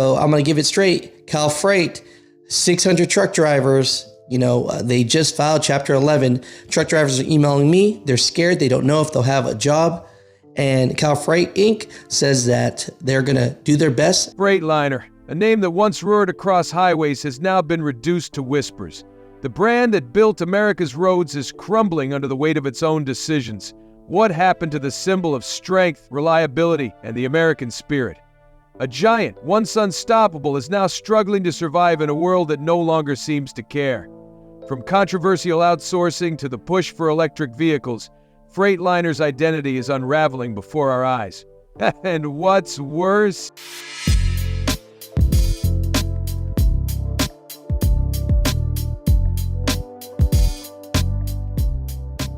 So I'm going to give it straight. Cal Freight, 600 truck drivers, they just filed Chapter 11. Truck drivers are emailing me. They're scared. They don't know if they'll have a job. And Cal Freight Inc. says that they're going to do their best. Freightliner, a name that once roared across highways, has now been reduced to whispers. The brand that built America's roads is crumbling under the weight of its own decisions. What happened to the symbol of strength, reliability, and the American spirit? A giant, once unstoppable, is now struggling to survive in a world that no longer seems to care. From controversial outsourcing to the push for electric vehicles, Freightliner's identity is unraveling before our eyes. And what's worse?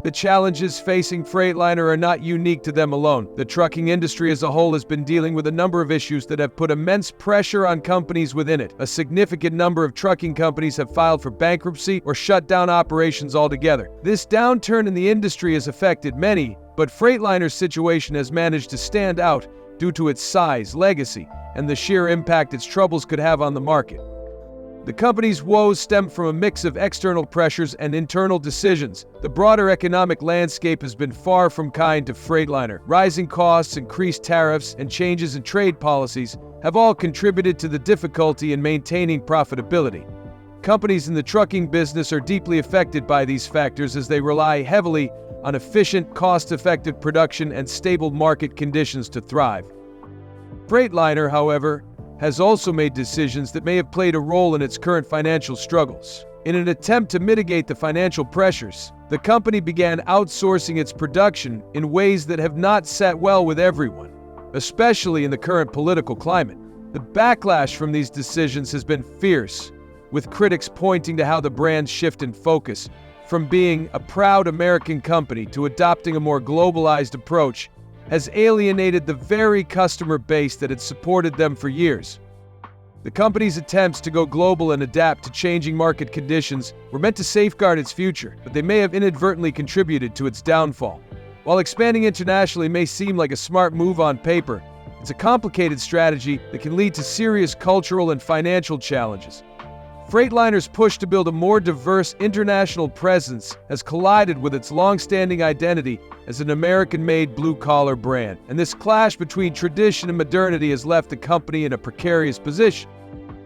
The challenges facing Freightliner are not unique to them alone. The trucking industry as a whole has been dealing with a number of issues that have put immense pressure on companies within it. A significant number of trucking companies have filed for bankruptcy or shut down operations altogether. This downturn in the industry has affected many, but Freightliner's situation has managed to stand out due to its size, legacy, and the sheer impact its troubles could have on the market. The company's woes stem from a mix of external pressures and internal decisions. The broader economic landscape has been far from kind to Freightliner. Rising costs, increased tariffs, and changes in trade policies have all contributed to the difficulty in maintaining profitability. Companies in the trucking business are deeply affected by these factors as they rely heavily on efficient, cost-effective production and stable market conditions to thrive. Freightliner, however, has also made decisions that may have played a role in its current financial struggles. In an attempt to mitigate the financial pressures, the company began outsourcing its production in ways that have not sat well with everyone, especially in the current political climate. The backlash from these decisions has been fierce, with critics pointing to how the brand's shift in focus from being a proud American company to adopting a more globalized approach has alienated the very customer base that had supported them for years. The company's attempts to go global and adapt to changing market conditions were meant to safeguard its future, but they may have inadvertently contributed to its downfall. While expanding internationally may seem like a smart move on paper, it's a complicated strategy that can lead to serious cultural and financial challenges. Freightliner's push to build a more diverse international presence has collided with its long-standing identity as an American-made blue-collar brand, and this clash between tradition and modernity has left the company in a precarious position.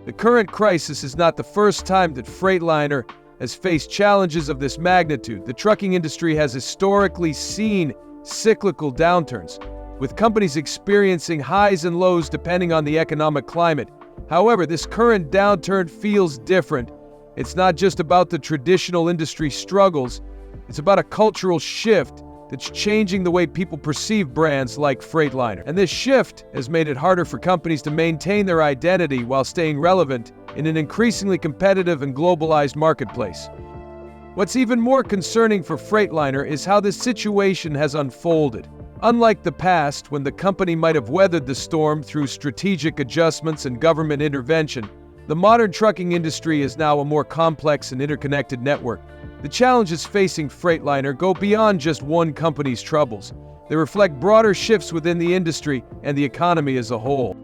The current crisis is not the first time that Freightliner has faced challenges of this magnitude. The trucking industry has historically seen cyclical downturns, with companies experiencing highs and lows depending on the economic climate. However, this current downturn feels different. It's not just about the traditional industry struggles, it's about a cultural shift that's changing the way people perceive brands like Freightliner. And this shift has made it harder for companies to maintain their identity while staying relevant in an increasingly competitive and globalized marketplace. What's even more concerning for Freightliner is how this situation has unfolded. Unlike the past, when the company might have weathered the storm through strategic adjustments and government intervention, the modern trucking industry is now a more complex and interconnected network. The challenges facing Freightliner go beyond just one company's troubles. They reflect broader shifts within the industry and the economy as a whole.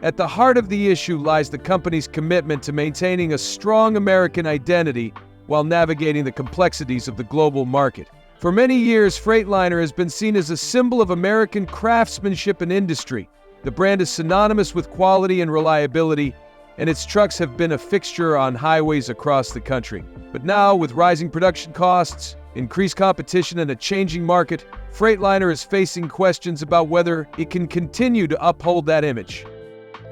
At the heart of the issue lies the company's commitment to maintaining a strong American identity while navigating the complexities of the global market. For many years, Freightliner has been seen as a symbol of American craftsmanship and industry. The brand is synonymous with quality and reliability, and its trucks have been a fixture on highways across the country. But now, with rising production costs, increased competition, and a changing market, Freightliner is facing questions about whether it can continue to uphold that image.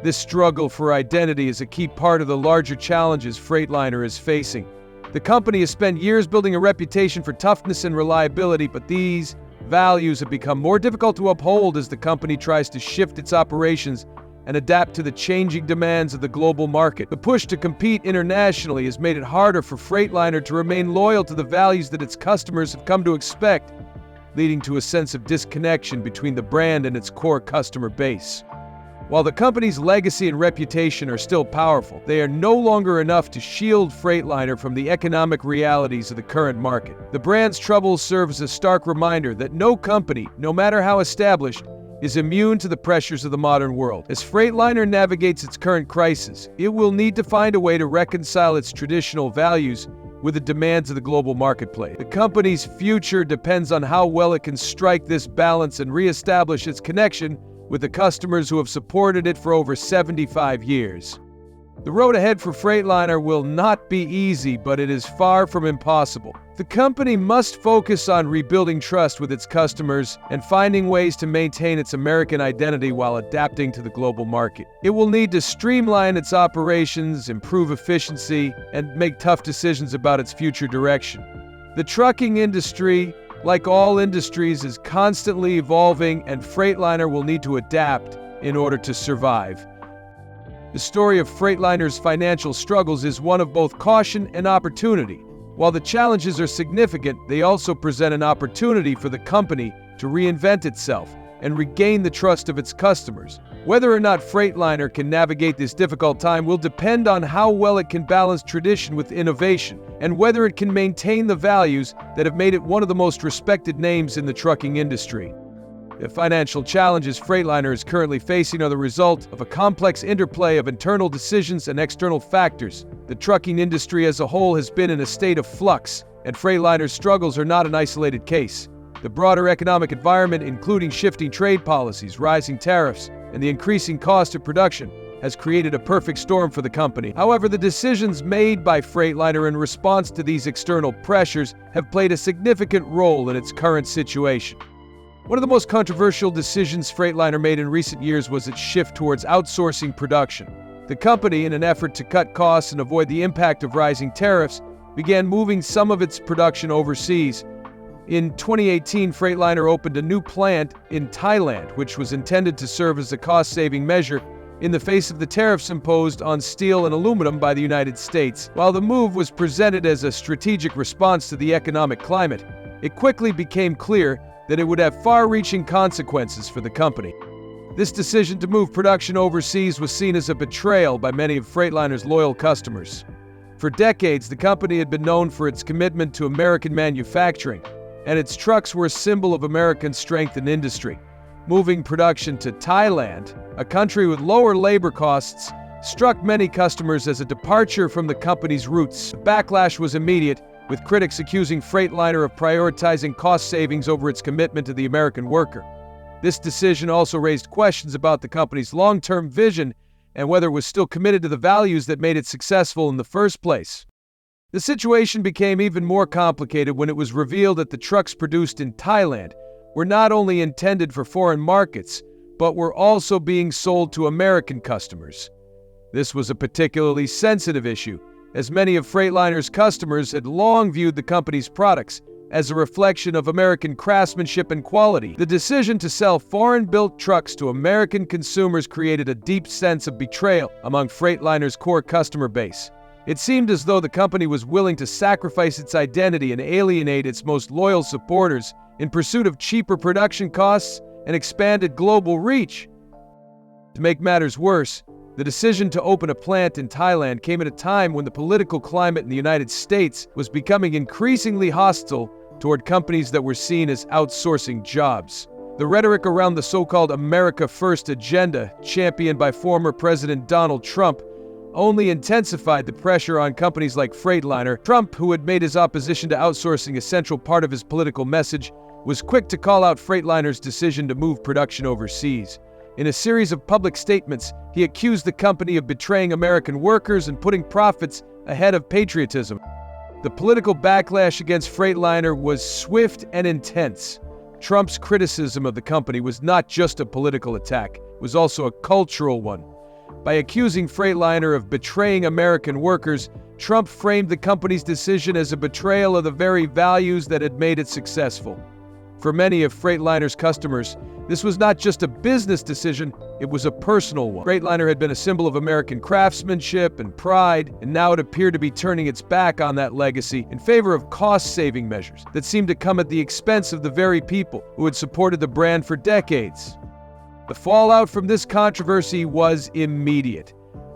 This struggle for identity is a key part of the larger challenges Freightliner is facing. The company has spent years building a reputation for toughness and reliability, but these values have become more difficult to uphold as the company tries to shift its operations and adapt to the changing demands of the global market. The push to compete internationally has made it harder for Freightliner to remain loyal to the values that its customers have come to expect, leading to a sense of disconnection between the brand and its core customer base. While the company's legacy and reputation are still powerful, they are no longer enough to shield Freightliner from the economic realities of the current market. The brand's troubles serve as a stark reminder that no company, no matter how established, is immune to the pressures of the modern world. As Freightliner navigates its current crisis, it will need to find a way to reconcile its traditional values with the demands of the global marketplace. The company's future depends on how well it can strike this balance and reestablish its connection with the customers who have supported it for over 75 years. The road ahead for Freightliner will not be easy, but it is far from impossible. The company must focus on rebuilding trust with its customers and finding ways to maintain its American identity while adapting to the global market. It will need to streamline its operations, improve efficiency, and make tough decisions about its future direction. The trucking industry, like all industries, is constantly evolving, and Freightliner will need to adapt in order to survive. The story of Freightliner's financial struggles is one of both caution and opportunity. While the challenges are significant, they also present an opportunity for the company to reinvent itself and regain the trust of its customers. Whether or not Freightliner can navigate this difficult time will depend on how well it can balance tradition with innovation, and whether it can maintain the values that have made it one of the most respected names in the trucking industry. The financial challenges Freightliner is currently facing are the result of a complex interplay of internal decisions and external factors. The trucking industry as a whole has been in a state of flux, and Freightliner's struggles are not an isolated case. The broader economic environment, including shifting trade policies, rising tariffs, and the increasing cost of production, has created a perfect storm for the company. However, the decisions made by Freightliner in response to these external pressures have played a significant role in its current situation. One of the most controversial decisions Freightliner made in recent years was its shift towards outsourcing production. The company, in an effort to cut costs and avoid the impact of rising tariffs, began moving some of its production overseas. In 2018, Freightliner opened a new plant in Thailand, which was intended to serve as a cost-saving measure in the face of the tariffs imposed on steel and aluminum by the United States. While the move was presented as a strategic response to the economic climate, it quickly became clear that it would have far-reaching consequences for the company. This decision to move production overseas was seen as a betrayal by many of Freightliner's loyal customers. For decades, the company had been known for its commitment to American manufacturing, and its trucks were a symbol of American strength in industry. Moving production to Thailand, a country with lower labor costs, struck many customers as a departure from the company's roots. The backlash was immediate, with critics accusing Freightliner of prioritizing cost savings over its commitment to the American worker. This decision also raised questions about the company's long-term vision and whether it was still committed to the values that made it successful in the first place. The situation became even more complicated when it was revealed that the trucks produced in Thailand were not only intended for foreign markets, but were also being sold to American customers. This was a particularly sensitive issue, as many of Freightliner's customers had long viewed the company's products as a reflection of American craftsmanship and quality. The decision to sell foreign-built trucks to American consumers created a deep sense of betrayal among Freightliner's core customer base. It seemed as though the company was willing to sacrifice its identity and alienate its most loyal supporters in pursuit of cheaper production costs and expanded global reach. To make matters worse, the decision to open a plant in Thailand came at a time when the political climate in the United States was becoming increasingly hostile toward companies that were seen as outsourcing jobs. The rhetoric around the so-called America First agenda, championed by former President Donald Trump, only intensified the pressure on companies like Freightliner. Trump, who had made his opposition to outsourcing a central part of his political message, was quick to call out Freightliner's decision to move production overseas. In a series of public statements, he accused the company of betraying American workers and putting profits ahead of patriotism. The political backlash against Freightliner was swift and intense. Trump's criticism of the company was not just a political attack, it was also a cultural one. By accusing Freightliner of betraying American workers, Trump framed the company's decision as a betrayal of the very values that had made it successful. For many of Freightliner's customers, this was not just a business decision, it was a personal one. Freightliner had been a symbol of American craftsmanship and pride, and now it appeared to be turning its back on that legacy in favor of cost-saving measures that seemed to come at the expense of the very people who had supported the brand for decades. The fallout from this controversy was immediate.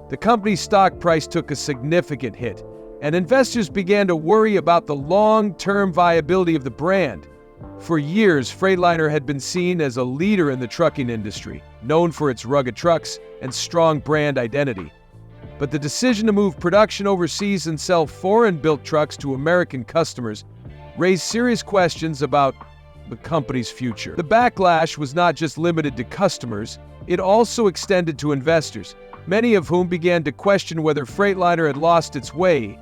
The company's stock price took a significant hit, and investors began to worry about the long-term viability of the brand. For years, Freightliner had been seen as a leader in the trucking industry, known for its rugged trucks and strong brand identity. But the decision to move production overseas and sell foreign-built trucks to American customers raised serious questions about the company's future. The backlash was not just limited to customers, it also extended to investors, many of whom began to question whether Freightliner had lost its way.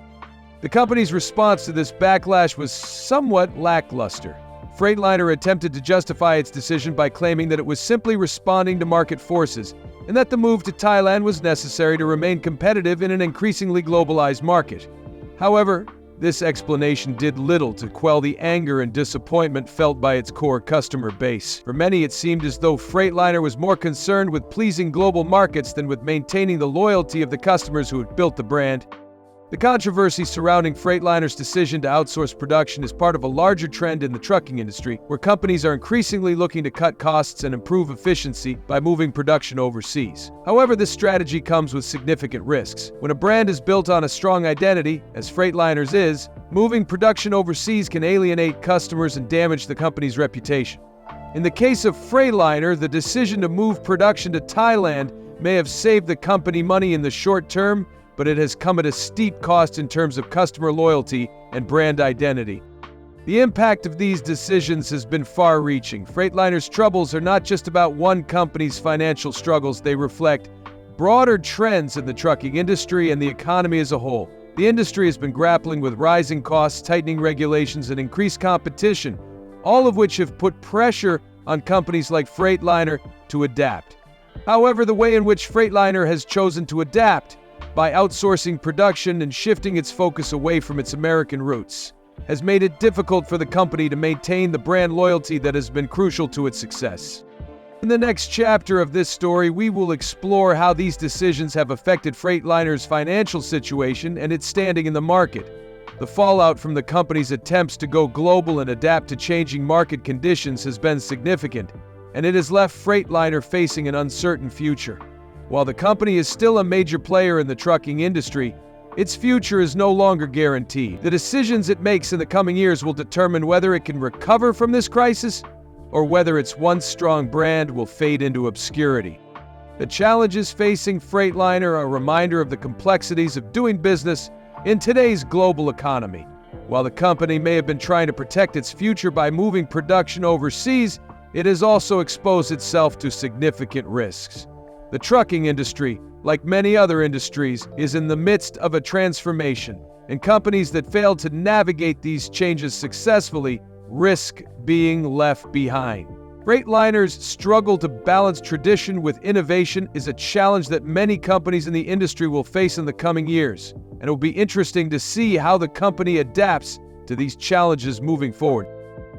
The company's response to this backlash was somewhat lackluster. Freightliner attempted to justify its decision by claiming that it was simply responding to market forces, and that the move to Thailand was necessary to remain competitive in an increasingly globalized market. However, this explanation did little to quell the anger and disappointment felt by its core customer base. For many, it seemed as though Freightliner was more concerned with pleasing global markets than with maintaining the loyalty of the customers who had built the brand. The controversy surrounding Freightliner's decision to outsource production is part of a larger trend in the trucking industry, where companies are increasingly looking to cut costs and improve efficiency by moving production overseas. However, this strategy comes with significant risks. When a brand is built on a strong identity, as Freightliner's is, moving production overseas can alienate customers and damage the company's reputation. In the case of Freightliner, the decision to move production to Thailand may have saved the company money in the short term, but it has come at a steep cost in terms of customer loyalty and brand identity. The impact of these decisions has been far-reaching. Freightliner's troubles are not just about one company's financial struggles, they reflect broader trends in the trucking industry and the economy as a whole. The industry has been grappling with rising costs, tightening regulations, and increased competition, all of which have put pressure on companies like Freightliner to adapt. However, the way in which Freightliner has chosen to adapt, by outsourcing production and shifting its focus away from its American roots, has made it difficult for the company to maintain the brand loyalty that has been crucial to its success. In the next chapter of this story, we will explore how these decisions have affected Freightliner's financial situation and its standing in the market. The fallout from the company's attempts to go global and adapt to changing market conditions has been significant, and it has left Freightliner facing an uncertain future. While the company is still a major player in the trucking industry, its future is no longer guaranteed. The decisions it makes in the coming years will determine whether it can recover from this crisis or whether its once strong brand will fade into obscurity. The challenges facing Freightliner are a reminder of the complexities of doing business in today's global economy. While the company may have been trying to protect its future by moving production overseas, it has also exposed itself to significant risks. The trucking industry, like many other industries, is in the midst of a transformation, and companies that fail to navigate these changes successfully risk being left behind. Freightliner's struggle to balance tradition with innovation is a challenge that many companies in the industry will face in the coming years, and it will be interesting to see how the company adapts to these challenges moving forward.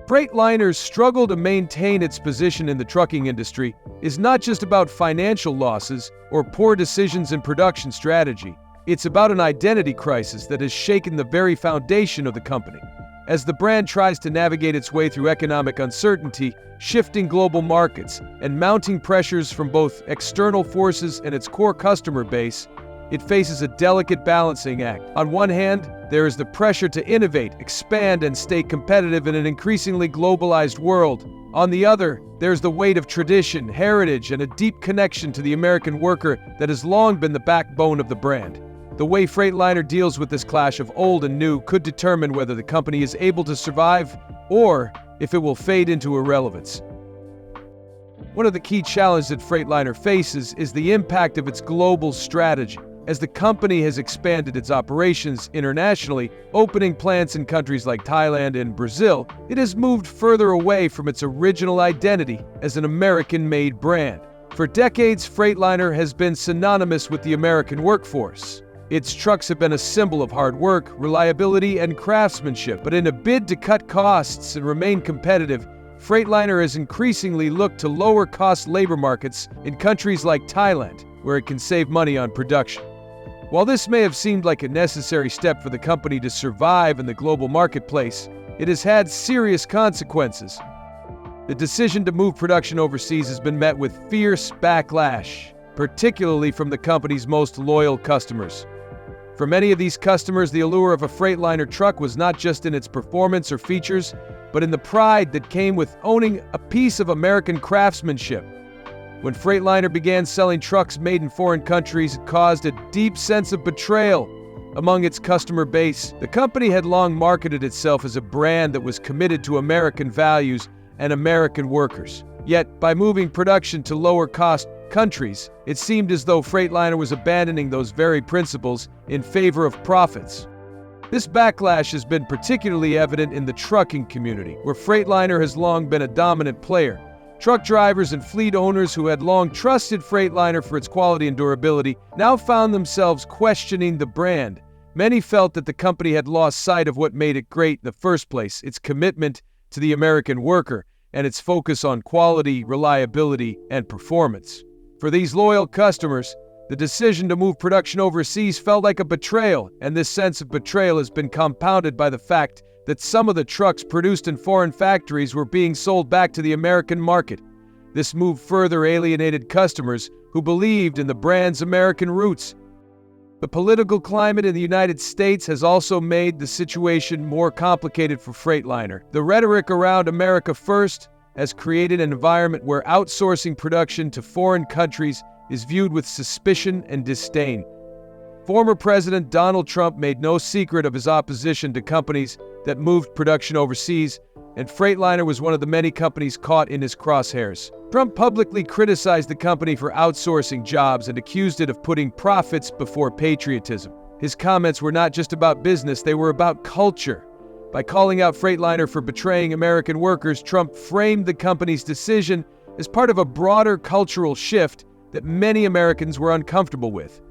Freightliner's struggle to maintain its position in the trucking industry is not just about financial losses or poor decisions in production strategy. It's about an identity crisis that has shaken the very foundation of the company. As the brand tries to navigate its way through economic uncertainty, shifting global markets, and mounting pressures from both external forces and its core customer base, it faces a delicate balancing act. On one hand, there is the pressure to innovate, expand, and stay competitive in an increasingly globalized world. On the other, there's the weight of tradition, heritage, and a deep connection to the American worker that has long been the backbone of the brand. The way Freightliner deals with this clash of old and new could determine whether the company is able to survive or if it will fade into irrelevance. One of the key challenges that Freightliner faces is the impact of its global strategy. As the company has expanded its operations internationally, opening plants in countries like Thailand and Brazil, it has moved further away from its original identity as an American-made brand. For decades, Freightliner has been synonymous with the American workforce. Its trucks have been a symbol of hard work, reliability, and craftsmanship, but in a bid to cut costs and remain competitive, Freightliner has increasingly looked to lower-cost labor markets in countries like Thailand, where it can save money on production. While this may have seemed like a necessary step for the company to survive in the global marketplace, it has had serious consequences. The decision to move production overseas has been met with fierce backlash, particularly from the company's most loyal customers. For many of these customers, the allure of a Freightliner truck was not just in its performance or features, but in the pride that came with owning a piece of American craftsmanship. When Freightliner began selling trucks made in foreign countries, it caused a deep sense of betrayal among its customer base. The company had long marketed itself as a brand that was committed to American values and American workers. Yet, by moving production to lower-cost countries, it seemed as though Freightliner was abandoning those very principles in favor of profits. This backlash has been particularly evident in the trucking community, where Freightliner has long been a dominant player. Truck drivers and fleet owners who had long trusted Freightliner for its quality and durability now found themselves questioning the brand. Many felt that the company had lost sight of what made it great in the first place, its commitment to the American worker, and its focus on quality, reliability, and performance. For these loyal customers, the decision to move production overseas felt like a betrayal, and this sense of betrayal has been compounded by the fact that some of the trucks produced in foreign factories were being sold back to the American market. This move further alienated customers who believed in the brand's American roots. The political climate in the United States has also made the situation more complicated for Freightliner. The rhetoric around America First has created an environment where outsourcing production to foreign countries is viewed with suspicion and disdain. Former President Donald Trump made no secret of his opposition to companies that moved production overseas, and Freightliner was one of the many companies caught in his crosshairs. Trump publicly criticized the company for outsourcing jobs and accused it of putting profits before patriotism. His comments were not just about business, they were about culture. By calling out Freightliner for betraying American workers, Trump framed the company's decision as part of a broader cultural shift that many Americans were uncomfortable with.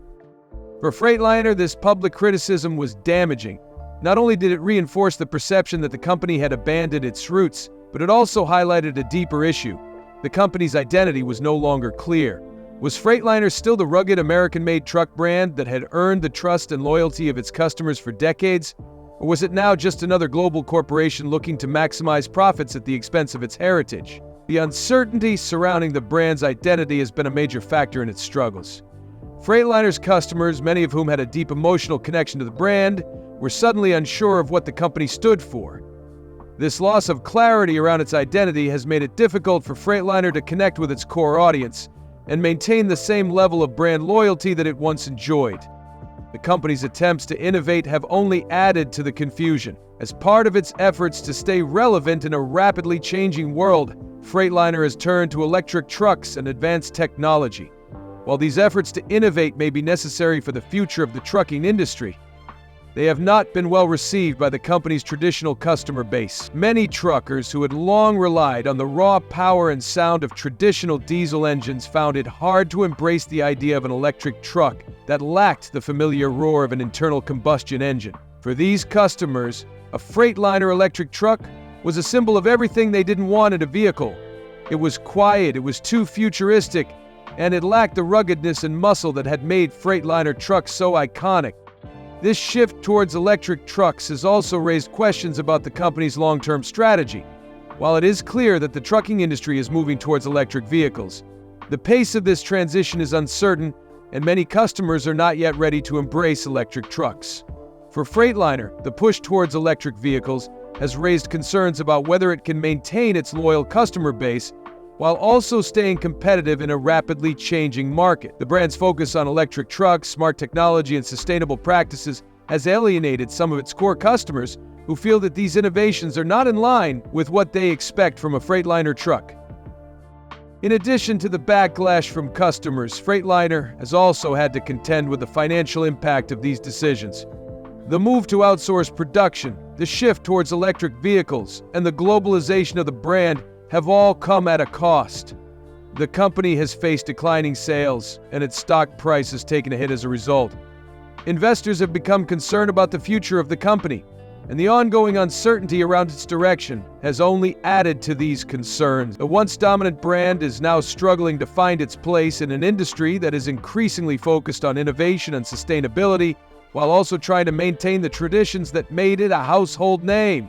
For Freightliner, this public criticism was damaging. Not only did it reinforce the perception that the company had abandoned its roots, but it also highlighted a deeper issue. The company's identity was no longer clear. Was Freightliner still the rugged American-made truck brand that had earned the trust and loyalty of its customers for decades? Or was it now just another global corporation looking to maximize profits at the expense of its heritage? The uncertainty surrounding the brand's identity has been a major factor in its struggles. Freightliner's customers, many of whom had a deep emotional connection to the brand, were suddenly unsure of what the company stood for. This loss of clarity around its identity has made it difficult for Freightliner to connect with its core audience and maintain the same level of brand loyalty that it once enjoyed. The company's attempts to innovate have only added to the confusion. As part of its efforts to stay relevant in a rapidly changing world, Freightliner has turned to electric trucks and advanced technology. While these efforts to innovate may be necessary for the future of the trucking industry, they have not been well received by the company's traditional customer base. Many truckers who had long relied on the raw power and sound of traditional diesel engines found it hard to embrace the idea of an electric truck that lacked the familiar roar of an internal combustion engine. For these customers, a Freightliner electric truck was a symbol of everything they didn't want in a vehicle. It was quiet, it was too futuristic, and it lacked the ruggedness and muscle that had made Freightliner trucks so iconic. This shift towards electric trucks has also raised questions about the company's long-term strategy. While it is clear that the trucking industry is moving towards electric vehicles, the pace of this transition is uncertain, and many customers are not yet ready to embrace electric trucks. For Freightliner, the push towards electric vehicles has raised concerns about whether it can maintain its loyal customer base while also staying competitive in a rapidly changing market. The brand's focus on electric trucks, smart technology, and sustainable practices has alienated some of its core customers who feel that these innovations are not in line with what they expect from a Freightliner truck. In addition to the backlash from customers, Freightliner has also had to contend with the financial impact of these decisions. The move to outsource production, the shift towards electric vehicles, and the globalization of the brand have all come at a cost. The company has faced declining sales, and its stock price has taken a hit as a result. Investors have become concerned about the future of the company, and the ongoing uncertainty around its direction has only added to these concerns. The once dominant brand is now struggling to find its place in an industry that is increasingly focused on innovation and sustainability, while also trying to maintain the traditions that made it a household name.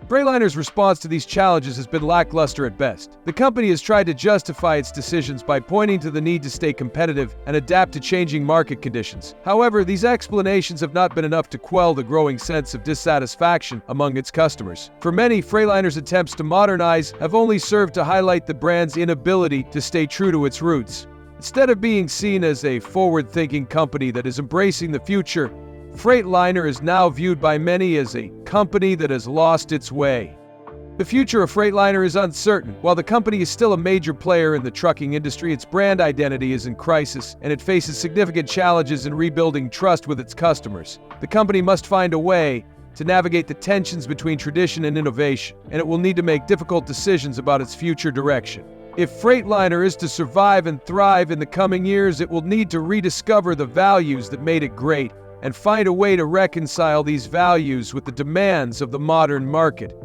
Freightliner's response to these challenges has been lackluster at best. The company has tried to justify its decisions by pointing to the need to stay competitive and adapt to changing market conditions. However, these explanations have not been enough to quell the growing sense of dissatisfaction among its customers. For many, Freightliner's attempts to modernize have only served to highlight the brand's inability to stay true to its roots. Instead of being seen as a forward-thinking company that is embracing the future, Freightliner is now viewed by many as a company that has lost its way. The future of Freightliner is uncertain. While the company is still a major player in the trucking industry, its brand identity is in crisis, and it faces significant challenges in rebuilding trust with its customers. The company must find a way to navigate the tensions between tradition and innovation, and it will need to make difficult decisions about its future direction. If Freightliner is to survive and thrive in the coming years, it will need to rediscover the values that made it great and find a way to reconcile these values with the demands of the modern market.